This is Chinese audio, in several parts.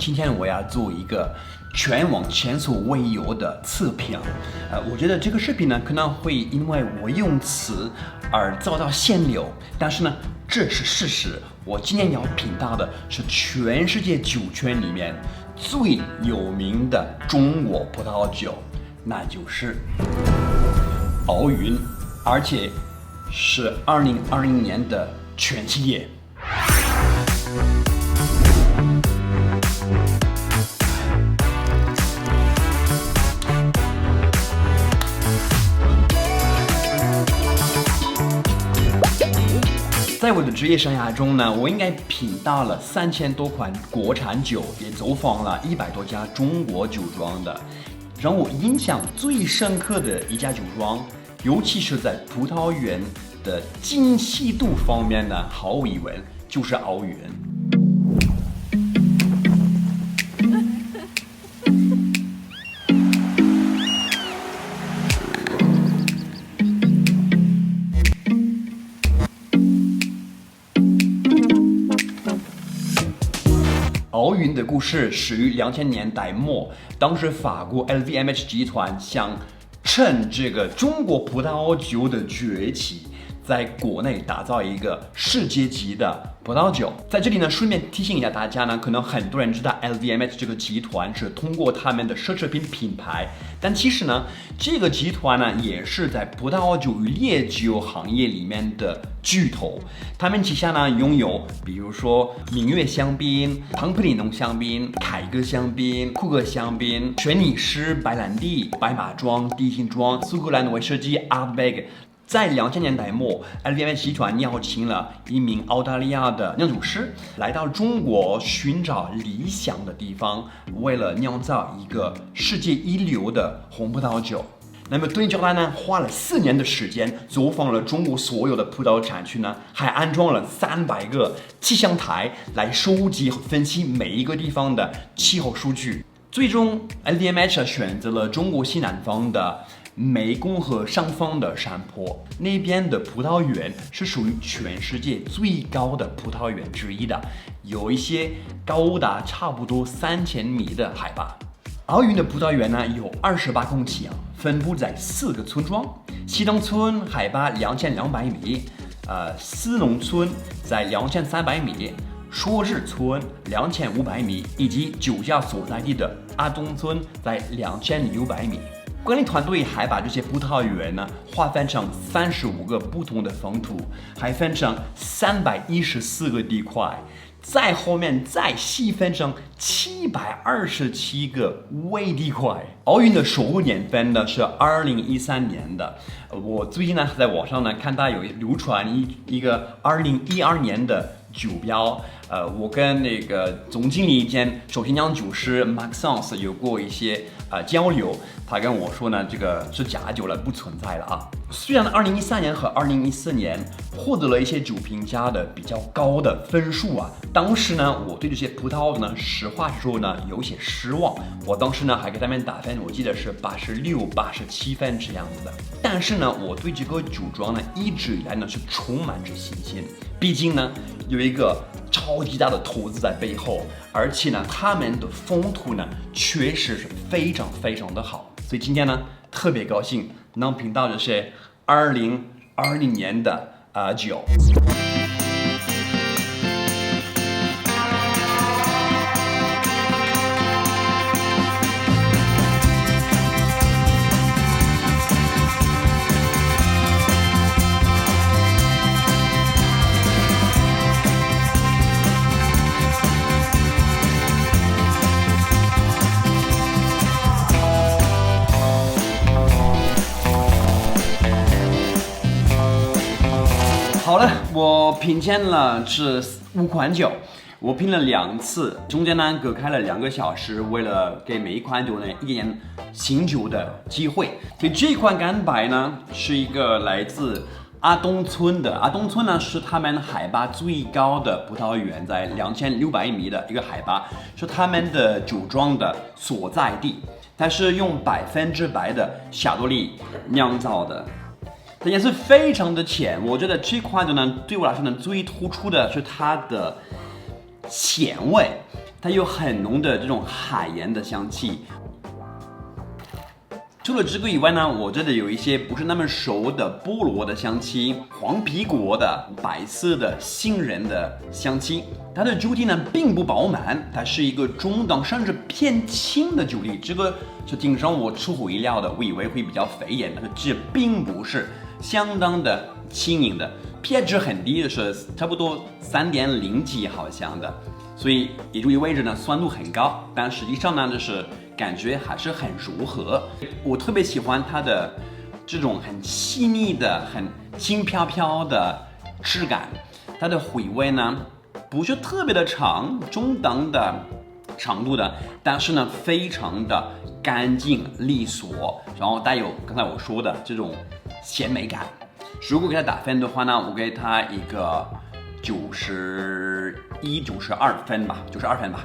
今天我要做一个全网前所未有的测评。我觉得这个视频呢可能会因为我用词而遭到限流，但是呢这是事实。我今天要品到的是全世界酒圈里面最有名的中国葡萄酒，那就是敖云，而且是2020年的全系列。在我的职业生涯中呢，我应该品到了3000多款国产酒，也走访了100多家中国酒庄的。让我印象最深刻的一家酒庄，尤其是在葡萄园的精细度方面呢，毫无疑问就是敖云。敖云的故事始于2000年代末，当时法国 LVMH 集团想趁这个中国葡萄酒的崛起，在国内打造一个世界级的葡萄酒。在这里呢，顺便提醒一下大家呢，可能很多人知道 LVMH 这个集团是通过他们的奢侈品品牌，但其实呢，这个集团呢也是在葡萄酒与烈酒行业里面的巨头。他们旗下呢拥有比如说明月香槟、庞普里农香槟、凯歌香槟、库克香槟、轩尼诗、白兰地、白马庄、低性庄、苏格兰威士忌、阿尔贝格。在2000年代末 ，LVMH 集团邀请了一名澳大利亚的酿酒师来到中国寻找理想的地方，为了酿造一个世界一流的红葡萄酒。那么对焦他呢，花了4年的时间，走访了中国所有的葡萄产区呢，还安装了300个气象台来收集和分析每一个地方的气候数据。最终 ，LVMH 选择了中国西南方的湄公河上方的山坡，那边的葡萄园是属于全世界最高的葡萄园之一的，有一些高达差不多3000米的海拔。敖云的葡萄园呢有28公顷啊，分布在4个村庄：西东村海拔2200米，思农村在2300米。朔日村2500米，以及酒窖所在地的阿东村在2600米。管理团队还把这些葡萄园呢划分成35个不同的风土，还分成314个地块，在后面再细分成727个微地块。敖云的首个年份呢是2013年的，我最近呢在网上呢看到有流传一个2012年的酒标。我跟那个总经理兼首席酿酒师 Maxence 有过一些交流，他跟我说呢，这个是假酒了，不存在了啊。虽然2013年和2014年获得了一些酒评家的比较高的分数啊，当时呢，我对这些葡萄呢，实话实说呢，有些失望。我当时呢还给他们打分，我记得是86、87分这样子的。但是呢，我对这个酒庄呢，一直以来呢是充满着信心。毕竟呢，有一个超级大的投资在背后，而且呢，他们的风土呢，确实是非常非常的好。所以今天呢，特别高兴能品到的是2020年的酒。好了，我品鉴了这5款酒，我品了2次，中间呢隔开了2个小时，为了给每一款酒呢一点醒酒的机会。所以这款干白呢是一个来自阿东村的，阿东村呢是他们海拔最高的葡萄园，在2600米的一个海拔，是他们的酒庄的所在地。它是用100%的霞多丽酿造的。它颜色非常的浅，我觉得这款酒呢，对我来说呢，最突出的是它的咸味，它有很浓的这种海盐的香气。除了这个以外呢，我这里有一些不是那么熟的菠萝的香气，黄皮果的、白色的杏仁的香气。它的酒体呢并不饱满，它是一个中等甚至偏轻的酒体，这个是挺让我出乎意料的。我以为会比较肥一点，但是这并不是，相当的轻盈的 pH 值很低的，是差不多3.0几好像的，所以也就意味着呢酸度很高，但实际上呢就是感觉还是很柔和。我特别喜欢它的这种很细腻的、很轻飘飘的质感，它的回味呢不是特别的长，中等的长度的，但是呢非常的干净利索，然后带有刚才我说的这种鲜美感。如果给它打分的话呢，我给它一个92分吧，92分吧。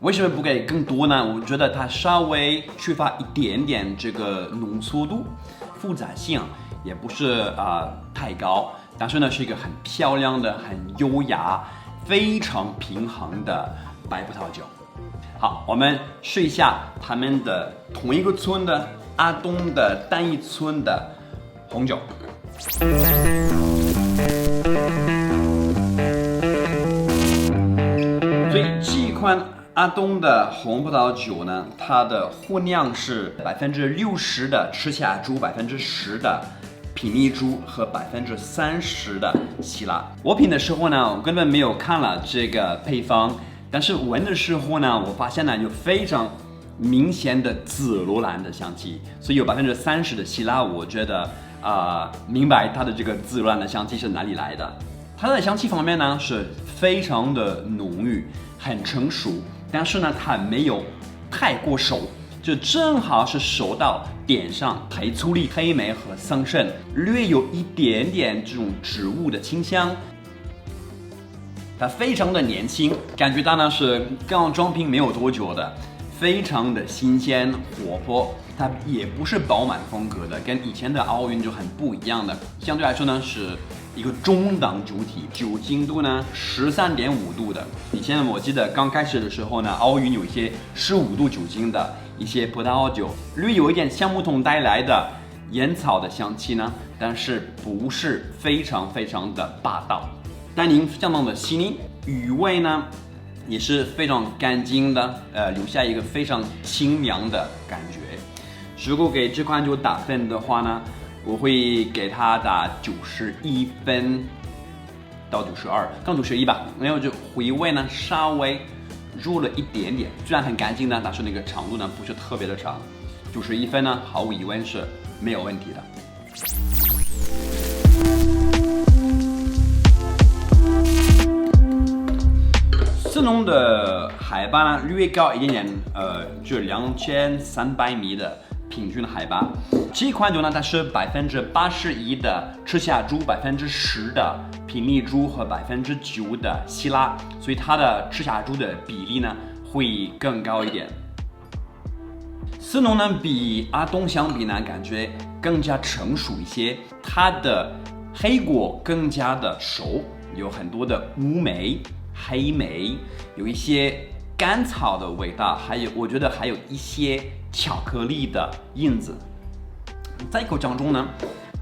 为什么不给更多呢？我觉得它稍微缺乏一点点这个浓缩度，复杂性也不是太高，但是呢是一个很漂亮的、很优雅、非常平衡的白葡萄酒。好，我们试一下他们的同一个村的阿东的单一村的红酒。所以这一款阿东的红葡萄酒呢，它的混酿是60%的赤霞珠，10%的品丽珠和30%的希腊。我品的时候呢，我根本没有看了这个配方，但是闻的时候呢，我发现呢有非常明显的紫罗兰的香气，所以有30%的希腊，我觉得明白它的这个紫罗兰的香气是哪里来的。它的香气方面呢是非常的浓郁，很成熟，但是呢它没有太过熟，就正好是熟到点上，黑醋栗、黑莓和桑葚，略有一点点这种植物的清香。它非常的年轻，感觉它呢是刚装瓶没有多久的，非常的新鲜活泼。它也不是饱满风格的，跟以前的奥运就很不一样的。相对来说呢，是一个中档酒体，酒精度呢13.5度的。以前我记得刚开始的时候呢，奥运有一些15度酒精的一些葡萄酒，略有一点橡木桶带来的烟草的香气呢，但是不是非常非常的霸道。单宁相当的细腻，余味呢也是非常干净的，留下一个非常清凉的感觉。如果给这款酒打分的话呢，我会给它打91分到92，刚91吧，因为就回味呢稍微弱了一点点，虽然很干净呢，但是那个长度呢不是特别的长，91分呢毫无疑问是没有问题的。斯农的海拔呢略高一点点，就2300米的平均海拔。这款酒呢，它是81%的赤霞珠，10%的品丽珠和9%的希腊，所以它的赤霞珠的比例呢会更高一点。斯农呢比阿东相比呢，感觉更加成熟一些，它的黑果更加的熟，有很多的乌梅、黑莓，有一些甘草的味道，还有我觉得还有一些巧克力的印子。在口腔中呢，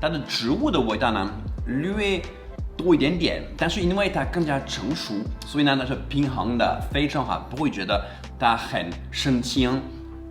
它的植物的味道呢略多一点点，但是因为它更加成熟，所以呢它是平衡的非常好，不会觉得它很生轻，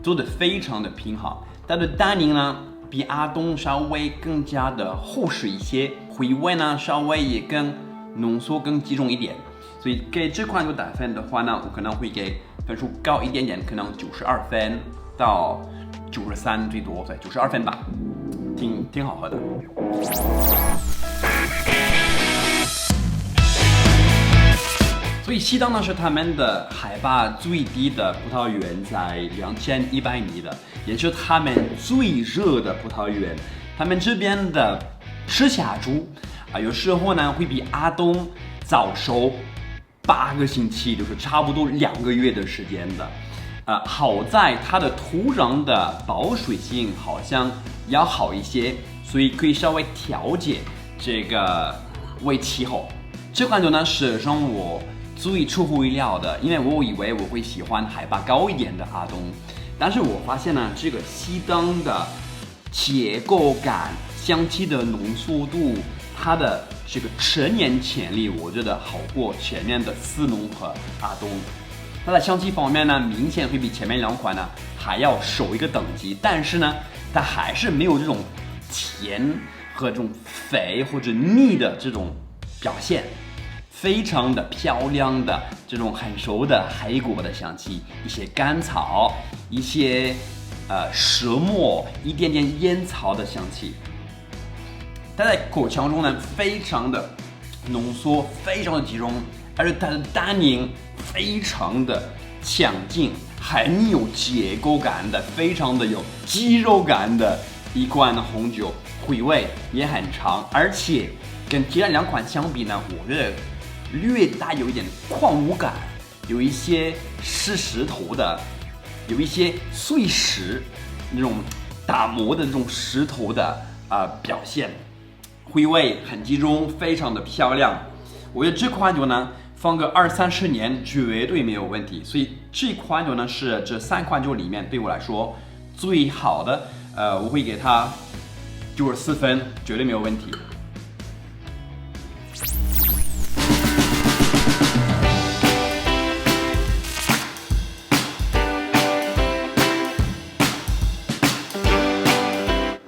做的非常的平衡。它的单宁呢比阿东稍微更加的厚实一些，回味呢稍微也更浓缩、更集中一点。所以给这款酒打分的话呢，我可能会给分数高一点点，可能92分到93最多，对，92分吧，挺好喝的。所以西当呢是他们的海拔最低的葡萄园，在2100米的，也是他们最热的葡萄园。他们这边的赤霞珠有时候呢会比阿东早熟8个星期，就是差不多2个月的时间的。好在它的土壤的保水性好像要好一些，所以可以稍微调节这个为气候。这款酒呢是让我最出乎意料的，因为我以为我会喜欢海拔高一点的阿东，但是我发现呢，这个熄灯的结构感、香气的浓缩度，它的这个成年潜力，我觉得好过前面的思农和阿东。它的香气方面呢，明显会比前面2款呢还要首一个等级，但是呢，它还是没有这种甜和这种肥或者腻的这种表现，非常的漂亮的这种很熟的海果的香气，一些甘草，一些蛇末，一点点烟草的香气。它在口腔中呢，非常的浓缩，非常的集中，而且它的单宁非常的强劲，很有结构感的，非常的有肌肉感的一款红酒，回味也很长，而且跟其他2款相比呢，我觉得略带有一点矿物感，有一些湿石头的，有一些碎石那种打磨的这种石头的表现，回味很集中，非常的漂亮。我觉得这款酒呢，放个20-30年绝对没有问题，所以这款酒呢是这3款酒里面对我来说最好的，我会给它94分，绝对没有问题。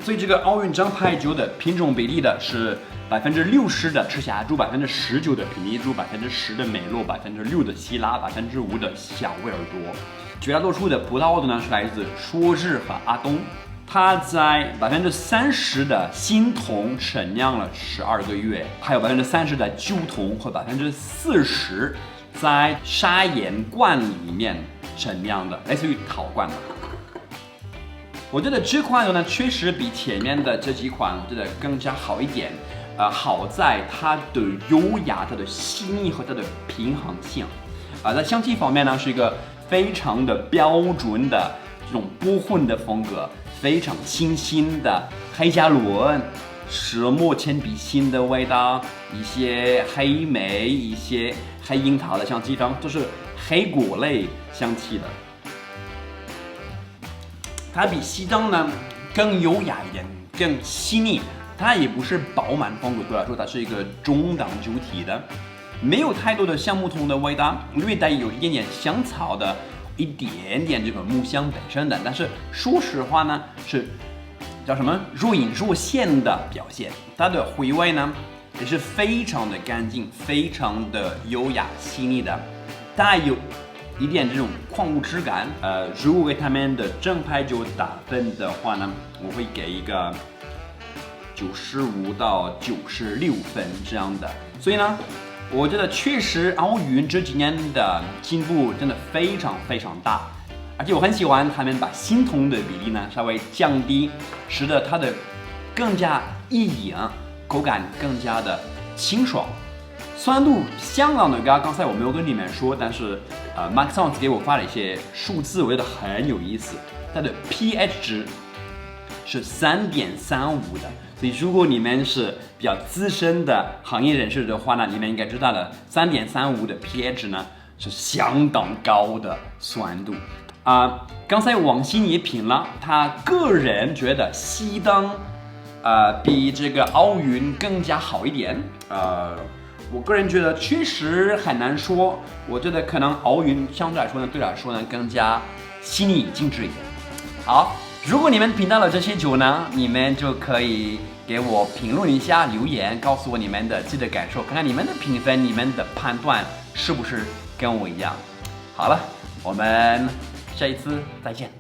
所以这个奥运正牌酒的品种比例的是60%的赤霞珠，19%的品尼珠，10%的美洛，6%的希拉，5%的小威尔多。绝大多数的葡萄酒呢是来自说日和阿东。它在30%的新桶陈酿了12个月，还有30%的旧桶和40%在砂岩罐里面陈酿的，类似于陶罐的。我觉得这款酒呢，确实比前面的这几款，我觉得更加好一点。好在它的优雅、它的细腻和它的平衡性。在香气方面呢，是一个非常的标准的这种波混的风格，非常清新的黑加仑、蛇末铅笔芯的味道，一些黑莓、一些黑樱桃的香气，都是黑果类香气的。它比西灯呢更优雅一点，更细腻。它也不是饱满风格，对我来说它是一个中档酒体的，没有太多的橡木桶的味道，略带有一点点香草的，一点点这个木香本身的。但是说实话呢，是叫什么若隐若现的表现。它的回味呢也是非常的干净，非常的优雅细腻的，带有一点这种矿物质感。如果给他们的正牌酒打分的话呢，我会给一个95到96分这样的。所以呢，我觉得确实奥运这几年的进步真的非常非常大，而且我很喜欢他们把新桶的比例呢稍微降低，使得它的更加易饮，口感更加的清爽。酸度相当的高，刚才我没有跟你们说，但是Mark Sounds 给我发了一些数字，我觉得很有意思。它的 pH 值是3.35的，所以如果你们是比较资深的行业人士的话呢，你们应该知道了3.35的 pH 呢是相当高的酸度。刚才王鑫也品了，他个人觉得熄灯比这个奥运更加好一点。我个人觉得确实很难说，我觉得可能奥运相对来说呢，对我来说呢更加细腻精致一点。好，如果你们品到了这些酒呢，你们就可以给我评论一下，留言告诉我你们的自己的感受，看看你们的评分，你们的判断是不是跟我一样。好了，我们下一次再见。